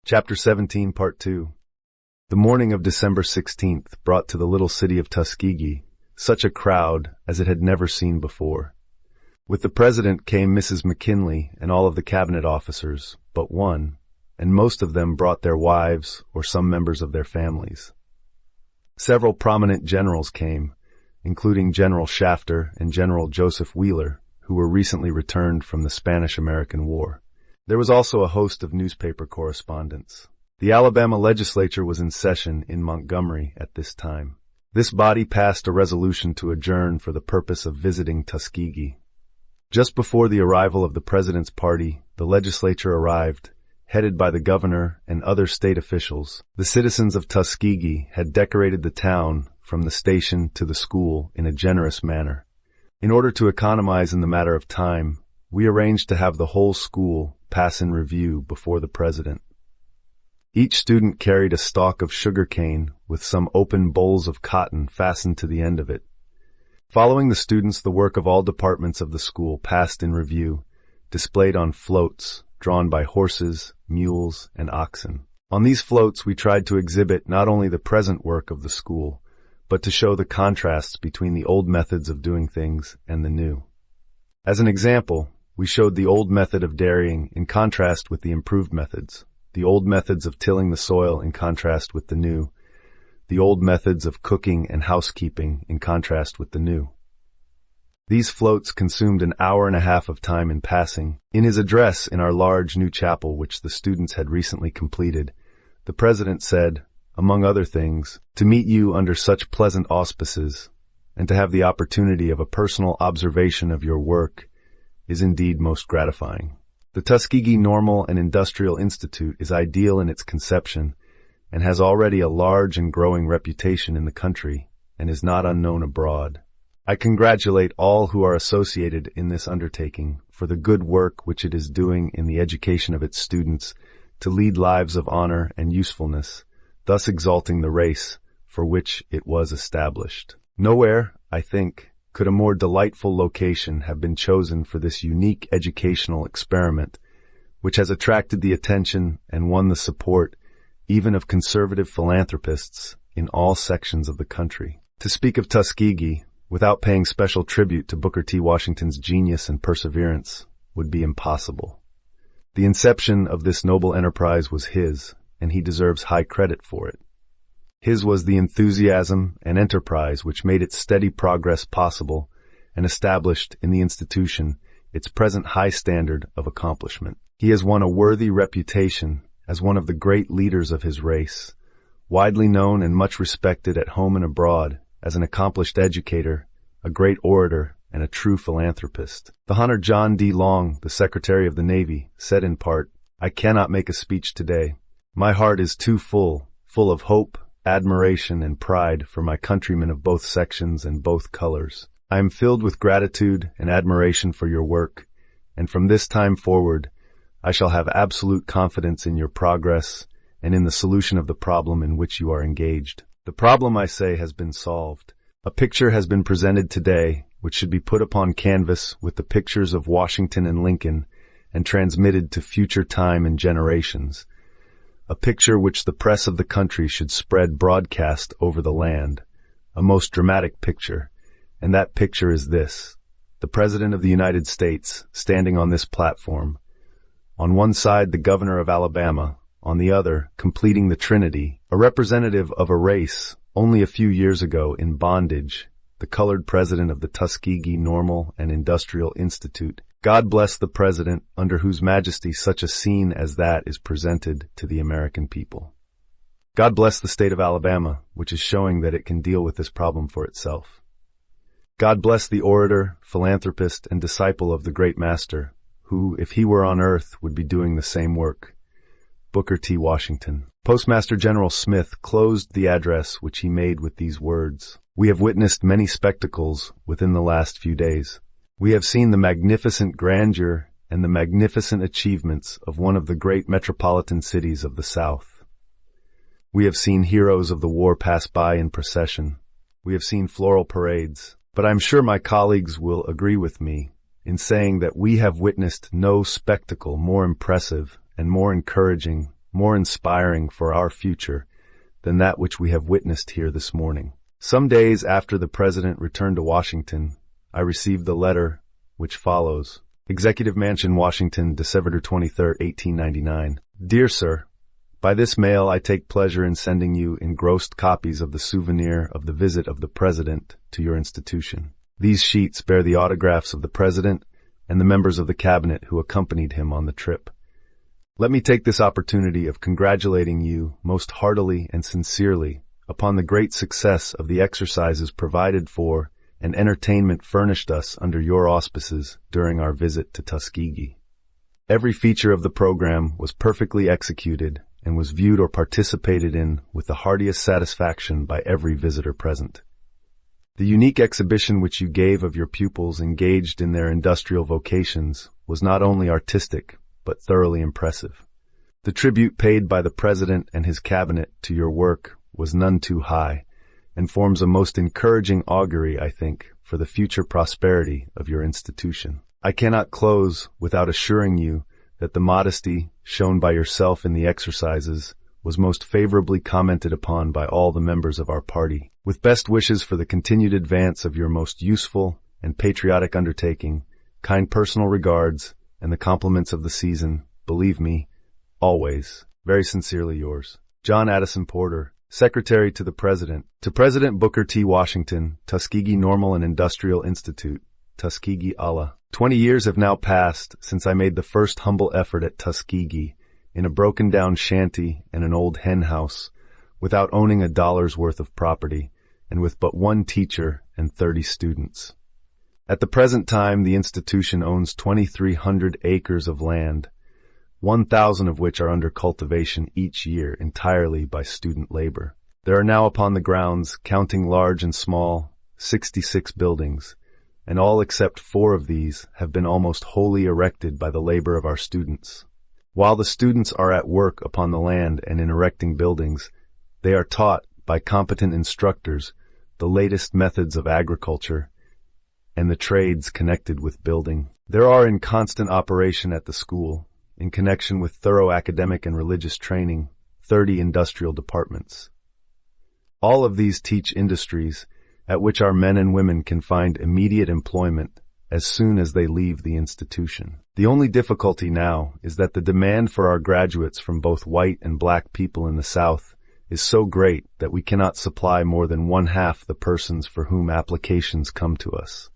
Chapter 17, Part 2. The morning of December 16th brought to the little city of Tuskegee such a crowd as it had never seen before. With the president came Mrs. McKinley and all of the cabinet officers, but one, and most of them brought their wives or some members of their families. Several prominent generals came, including General Shafter and General Joseph Wheeler, who were recently returned from the Spanish-American War. There was also a host of newspaper correspondents. The Alabama legislature was in session in Montgomery at this time. This body passed a resolution to adjourn for the purpose of visiting Tuskegee. Just before the arrival of the president's party, the legislature arrived, headed by the governor and other state officials. The citizens of Tuskegee had decorated the town from the station to the school in a generous manner. In order to economize in the matter of time, we arranged to have the whole school pass in review before the president. Each student carried a stalk of sugar cane with some open bowls of cotton fastened to the end of it. Following the students, the work of all departments of the school passed in review, displayed on floats drawn by horses, mules, and oxen. On these floats we tried to exhibit not only the present work of the school, but to show the contrasts between the old methods of doing things and the new. As an example, we showed the old method of dairying in contrast with the improved methods, the old methods of tilling the soil in contrast with the new, the old methods of cooking and housekeeping in contrast with the new. These floats consumed an hour and a half of time in passing. In his address in our large new chapel, which the students had recently completed, the president said, among other things, to meet you under such pleasant auspices, and to have the opportunity of a personal observation of your work, is indeed most gratifying. The Tuskegee Normal and Industrial Institute is ideal in its conception and has already a large and growing reputation in the country and is not unknown abroad. I congratulate all who are associated in this undertaking for the good work which it is doing in the education of its students to lead lives of honor and usefulness, thus exalting the race for which it was established. Nowhere, I think, could a more delightful location have been chosen for this unique educational experiment, which has attracted the attention and won the support even of conservative philanthropists in all sections of the country. To speak of Tuskegee without paying special tribute to Booker T. Washington's genius and perseverance would be impossible. The inception of this noble enterprise was his, and he deserves high credit for it. His was the enthusiasm and enterprise which made its steady progress possible and established in the institution its present high standard of accomplishment. He has won a worthy reputation as one of the great leaders of his race, widely known and much respected at home and abroad as an accomplished educator, a great orator, and a true philanthropist. The Hon. John D. Long, the Secretary of the Navy, said in part, "I cannot make a speech today. My heart is too full of hope, admiration, and pride for my countrymen of both sections and both colors. I am filled with gratitude and admiration for your work, and from this time forward, I shall have absolute confidence in your progress and in the solution of the problem in which you are engaged. The problem, I say, has been solved. A picture has been presented today which should be put upon canvas with the pictures of Washington and Lincoln and transmitted to future time and generations. A picture which the press of the country should spread broadcast over the land, a most dramatic picture, and that picture is this: the President of the United States standing on this platform, on one side the Governor of Alabama, on the other, completing the Trinity, a representative of a race only a few years ago in bondage, the colored president of the Tuskegee Normal and Industrial Institute. God bless the president under whose majesty such a scene as that is presented to the American people. God bless the state of Alabama, which is showing that it can deal with this problem for itself. God bless the orator, philanthropist, and disciple of the great master, who, if he were on earth, would be doing the same work. Booker T. Washington." Postmaster General Smith closed the address which he made with these words: "We have witnessed many spectacles within the last few days. We have seen the magnificent grandeur and the magnificent achievements of one of the great metropolitan cities of the South. We have seen heroes of the war pass by in procession. We have seen floral parades. But I'm sure my colleagues will agree with me in saying that we have witnessed no spectacle more impressive and more encouraging, more inspiring for our future than that which we have witnessed here this morning. Some days after the President returned to Washington, I received the letter which follows. Executive Mansion, Washington, December 23, 1899. Dear Sir, by this mail I take pleasure in sending you engrossed copies of the souvenir of the visit of the President to your institution. These sheets bear the autographs of the President and the members of the Cabinet who accompanied him on the trip. Let me take this opportunity of congratulating you most heartily and sincerely upon the great success of the exercises provided for and entertainment furnished us under your auspices during our visit to Tuskegee. Every feature of the program was perfectly executed and was viewed or participated in with the heartiest satisfaction by every visitor present. The unique exhibition which you gave of your pupils engaged in their industrial vocations was not only artistic, but thoroughly impressive. The tribute paid by the President and his Cabinet to your work was none too high, and forms a most encouraging augury, I think, for the future prosperity of your institution. I cannot close without assuring you that the modesty shown by yourself in the exercises was most favorably commented upon by all the members of our party. With best wishes for the continued advance of your most useful and patriotic undertaking, kind personal regards, and the compliments of the season, believe me, always, very sincerely yours, John Addison Porter, Secretary to the President. To President Booker T. Washington, Tuskegee Normal and Industrial Institute, Tuskegee, Allah. 20 years have now passed since I made the first humble effort at Tuskegee, in a broken-down shanty and an old hen house, without owning a dollar's worth of property, and with but one teacher and 30 students. At the present time, the institution owns 2,300 acres of land, 1,000 of which are under cultivation each year entirely by student labor. There are now upon the grounds, counting large and small, 66 buildings, and all except 4 of these have been almost wholly erected by the labor of our students. While the students are at work upon the land and in erecting buildings, they are taught by competent instructors the latest methods of agriculture and the trades connected with building. There are in constant operation at the school, in connection with thorough academic and religious training, 30 industrial departments. All of these teach industries at which our men and women can find immediate employment as soon as they leave the institution. The only difficulty now is that the demand for our graduates from both white and black people in the South is so great that we cannot supply more than 1/2 the persons for whom applications come to us.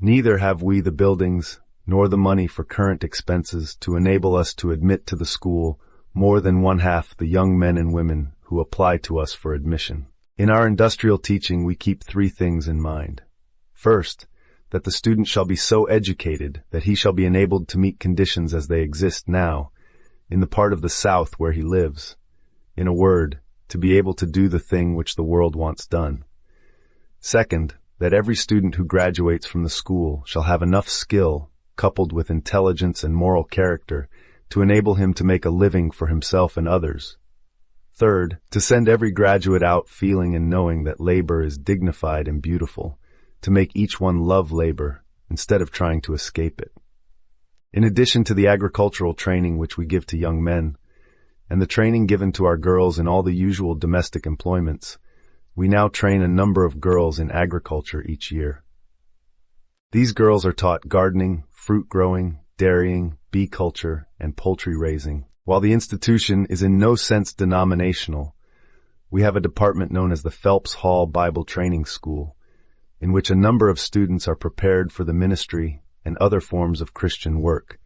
Neither have we the buildings nor the money for current expenses to enable us to admit to the school more than 1/2 the young men and women who apply to us for admission. In our industrial teaching, we keep 3 things in mind. First, that the student shall be so educated that he shall be enabled to meet conditions as they exist now, in the part of the South where he lives. In a word, to be able to do the thing which the world wants done. Second, that every student who graduates from the school shall have enough skill, coupled with intelligence and moral character, to enable him to make a living for himself and others. Third, to send every graduate out feeling and knowing that labor is dignified and beautiful, to make each one love labor instead of trying to escape it. In addition to the agricultural training which we give to young men, and the training given to our girls in all the usual domestic employments, we now train a number of girls in agriculture each year. These girls are taught gardening, fruit growing, dairying, bee culture, and poultry raising. While the institution is in no sense denominational, we have a department known as the Phelps Hall Bible Training School, in which a number of students are prepared for the ministry and other forms of Christian work,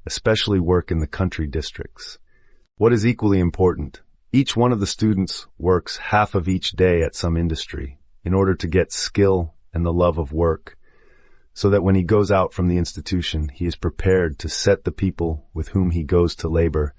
especially work in the country districts. What is equally important, each one of the students works half of each day at some industry in order to get skill and the love of work, so that when he goes out from the institution, he is prepared to set the people with whom he goes to labor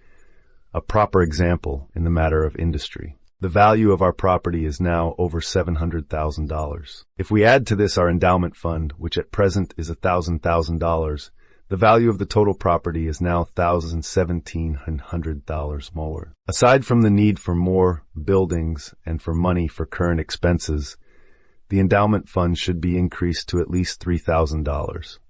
a proper example in the matter of industry. The value of our property is now over $700,000. If we add to this our endowment fund, which at present is $1,000, the value of the total property is now $1,700 more. Aside from the need for more buildings and for money for current expenses, the endowment fund should be increased to at least $3,000.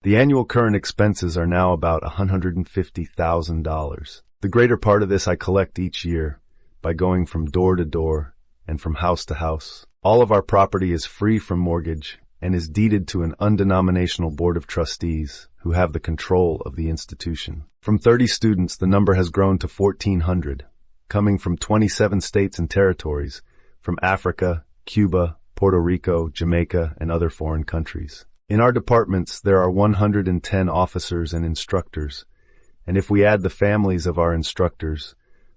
The annual current expenses are now about $150,000. The greater part of this I collect each year by going from door to door and from house to house. All of our property is free from mortgage and is deeded to an undenominational board of trustees who have the control of the institution. From 30 students, the number has grown to 1,400, coming from 27 states and territories, from Africa, Cuba, Puerto Rico, Jamaica, and other foreign countries. In our departments, there are 110 officers and instructors, and if we add the families of our instructors,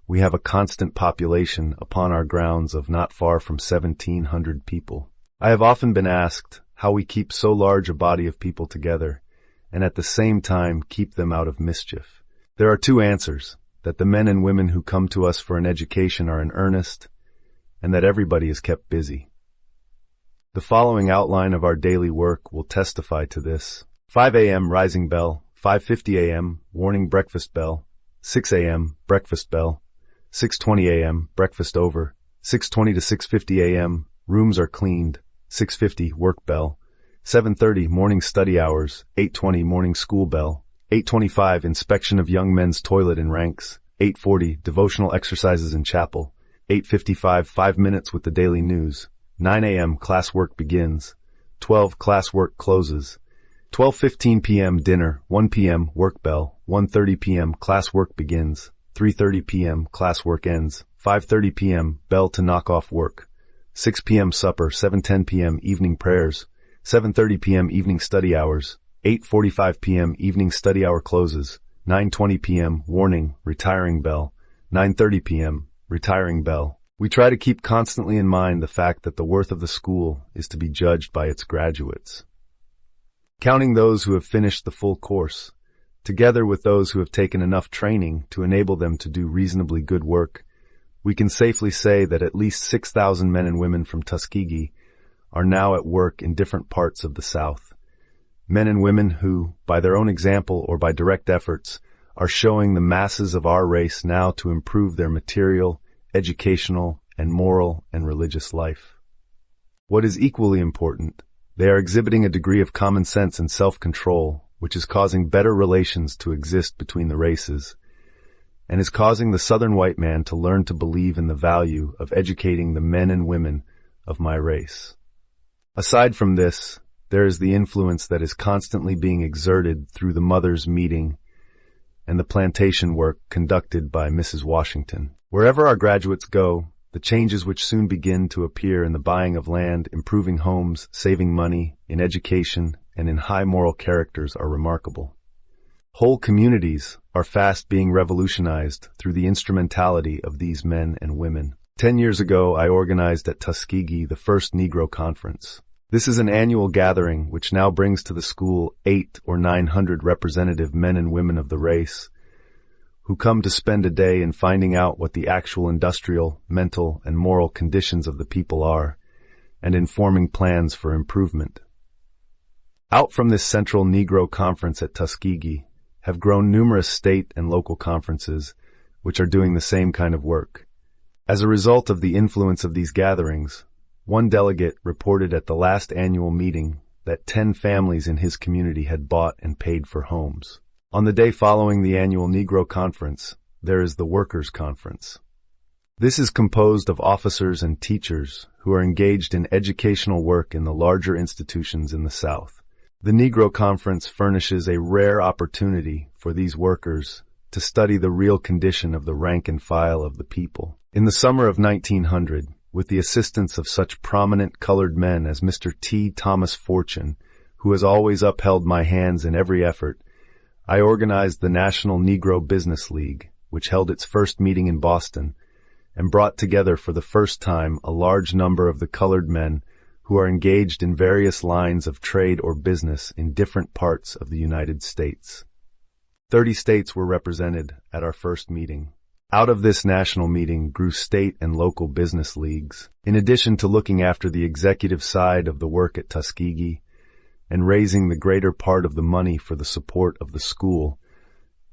we have a constant population upon our grounds of not far from 1,700 people. I have often been asked how we keep so large a body of people together, and at the same time keep them out of mischief. There are two answers: that the men and women who come to us for an education are in earnest, and that everybody is kept busy. The following outline of our daily work will testify to this. 5 a.m. rising bell, 5:50 a.m. warning breakfast bell, 6 a.m. breakfast bell, 6:20 a.m. breakfast over, 6:20 to 6:50 a.m. rooms are cleaned, 6:50 work bell, 7:30 morning study hours, 8:20 morning school bell, 8:25 inspection of young men's toilet in ranks, 8:40 devotional exercises in chapel, 8:55 5 minutes with the daily news, 9 a.m. class work begins, 12 class work closes, 12:15 p.m. dinner, 1 p.m. work bell, 1:30 p.m. class work begins, 3:30 p.m. class work ends, 5:30 p.m. bell to knock off work, 6 p.m. supper, 7:10 p.m. evening prayers, 7:30 p.m. evening study hours, 8:45 p.m. evening study hour closes, 9:20 p.m. warning, retiring bell, 9:30 p.m. retiring bell. We try to keep constantly in mind the fact that the worth of the school is to be judged by its graduates. Counting those who have finished the full course, together with those who have taken enough training to enable them to do reasonably good work, we can safely say that at least 6,000 men and women from Tuskegee are now at work in different parts of the South. Men and women who, by their own example or by direct efforts, are showing the masses of our race now to improve their material, educational, and moral and religious life. What is equally important, they are exhibiting a degree of common sense and self-control which is causing better relations to exist between the races, and is causing the Southern white man to learn to believe in the value of educating the men and women of my race. Aside from this, there is the influence that is constantly being exerted through the mothers' meeting and the plantation work conducted by Mrs. Washington. Wherever our graduates go, the changes which soon begin to appear in the buying of land, improving homes, saving money, in education, and in high moral characters are remarkable. Whole communities are fast being revolutionized through the instrumentality of these men and women. 10 years ago, I organized at Tuskegee the first Negro Conference. This is an annual gathering which now brings to the school 800 or 900 representative men and women of the race, who come to spend a day in finding out what the actual industrial, mental, and moral conditions of the people are, and in forming plans for improvement. Out from this central Negro Conference at Tuskegee have grown numerous state and local conferences which are doing the same kind of work. As a result of the influence of these gatherings, one delegate reported at the last annual meeting that 10 families in his community had bought and paid for homes. On the day following the annual Negro Conference, there is the Workers' Conference. This is composed of officers and teachers who are engaged in educational work in the larger institutions in the South. The Negro Conference furnishes a rare opportunity for these workers to study the real condition of the rank and file of the people. In the summer of 1900, with the assistance of such prominent colored men as Mr. T. Thomas Fortune, who has always upheld my hands in every effort, I organized the National Negro Business League, which held its first meeting in Boston, and brought together for the first time a large number of the colored men who are engaged in various lines of trade or business in different parts of the United States. 30 states were represented at our first meeting. Out of this national meeting grew state and local business leagues. In addition to looking after the executive side of the work at Tuskegee and raising the greater part of the money for the support of the school,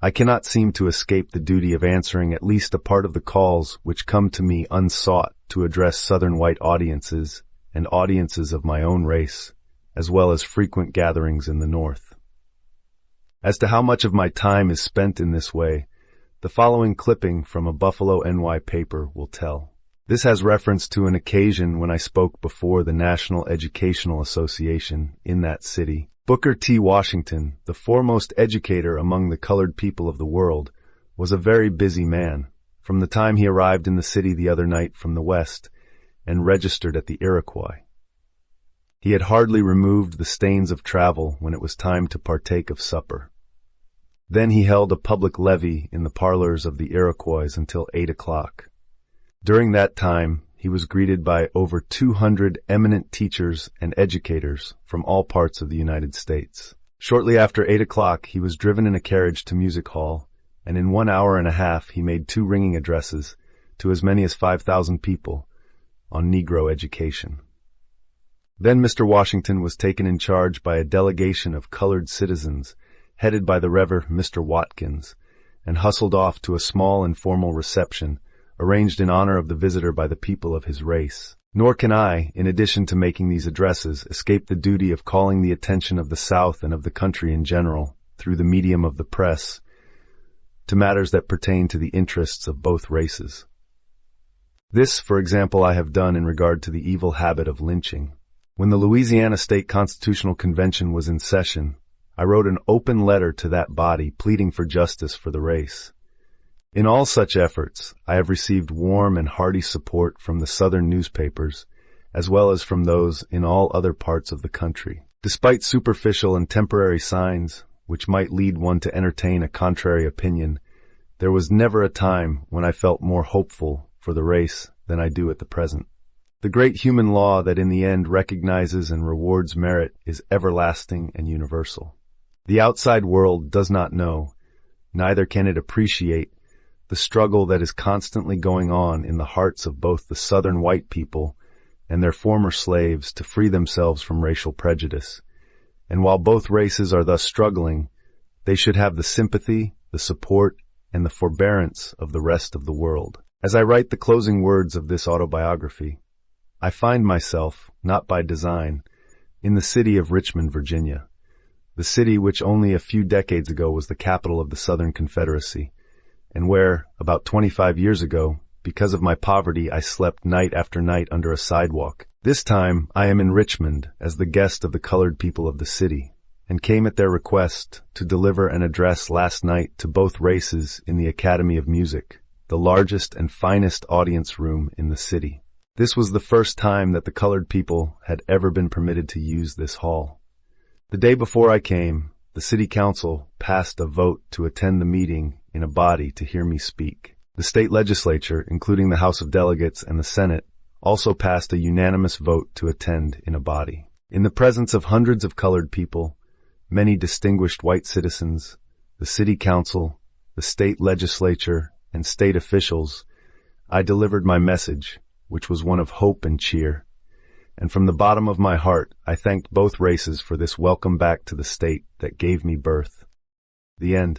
I cannot seem to escape the duty of answering at least a part of the calls which come to me unsought to address Southern white audiences and audiences of my own race, as well as frequent gatherings in the North. As to how much of my time is spent in this way, the following clipping from a Buffalo NY paper will tell. This has reference to an occasion when I spoke before the National Educational Association in that city. Booker T. Washington, the foremost educator among the colored people of the world, was a very busy man from the time he arrived in the city the other night from the West and registered at the Iroquois. He had hardly removed the stains of travel when it was time to partake of supper. Then he held a public levee in the parlors of the Iroquois until 8 o'clock. During that time, he was greeted by over 200 eminent teachers and educators from all parts of the United States. Shortly after 8 o'clock, he was driven in a carriage to Music Hall, and in 1 hour and a half he made 2 ringing addresses to as many as 5,000 people on Negro education. Then Mr. Washington was taken in charge by a delegation of colored citizens headed by the Rev. Mr. Watkins, and hustled off to a small informal reception arranged in honor of the visitor by the people of his race. Nor can I, in addition to making these addresses, escape the duty of calling the attention of the South and of the country in general, through the medium of the press, to matters that pertain to the interests of both races. This, for example, I have done in regard to the evil habit of lynching. When the Louisiana State Constitutional Convention was in session, I wrote an open letter to that body pleading for justice for the race. In all such efforts, I have received warm and hearty support from the Southern newspapers, as well as from those in all other parts of the country. Despite superficial and temporary signs, which might lead one to entertain a contrary opinion, there was never a time when I felt more hopeful for the race than I do at the present. The great human law that in the end recognizes and rewards merit is everlasting and universal. The outside world does not know, neither can it appreciate, the struggle that is constantly going on in the hearts of both the Southern white people and their former slaves to free themselves from racial prejudice. And while both races are thus struggling, they should have the sympathy, the support, and the forbearance of the rest of the world. As I write the closing words of this autobiography, I find myself, not by design, in the city of Richmond, Virginia, the city which only a few decades ago was the capital of the Southern Confederacy, and where, about 25 years ago, because of my poverty, I slept night after night under a sidewalk. This time, I am in Richmond as the guest of the colored people of the city, and came at their request to deliver an address last night to both races in the Academy of Music, the largest and finest audience room in the city. This was the first time that the colored people had ever been permitted to use this hall. The day before I came, the City Council passed a vote to attend the meeting in a body to hear me speak. The state legislature, including the House of Delegates and the Senate, also passed a unanimous vote to attend in a body. In the presence of hundreds of colored people, many distinguished white citizens, the City Council, the state legislature, and state officials, I delivered my message, which was one of hope and cheer. And from the bottom of my heart, I thanked both races for this welcome back to the state that gave me birth. The end.